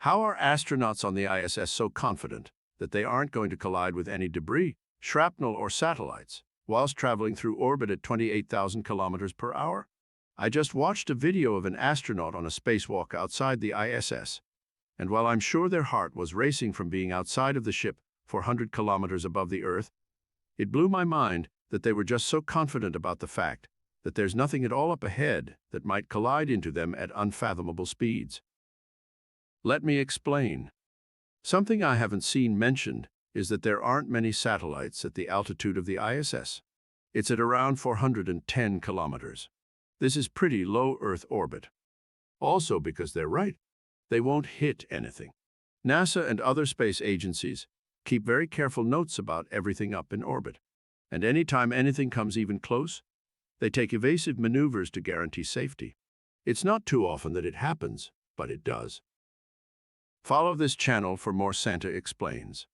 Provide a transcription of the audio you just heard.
How are astronauts on the ISS so confident that they aren't going to collide with any debris, shrapnel, or satellites whilst traveling through orbit at 28,000 kilometers per hour? I just watched a video of an astronaut on a spacewalk outside the ISS, and while I'm sure their heart was racing from being outside of the ship 400 kilometers above the Earth, it blew my mind that they were just so confident about the fact that there's nothing at all up ahead that might collide into them at unfathomable speeds. Let me explain. Something I haven't seen mentioned is that there aren't many satellites at the altitude of the ISS. It's at around 410 kilometers. This is pretty low Earth orbit. Also, because they're right, they won't hit anything. NASA and other space agencies keep very careful notes about everything up in orbit. And anytime anything comes even close, they take evasive maneuvers to guarantee safety. It's not too often that it happens, but it does. Follow this channel for more Santa Explains.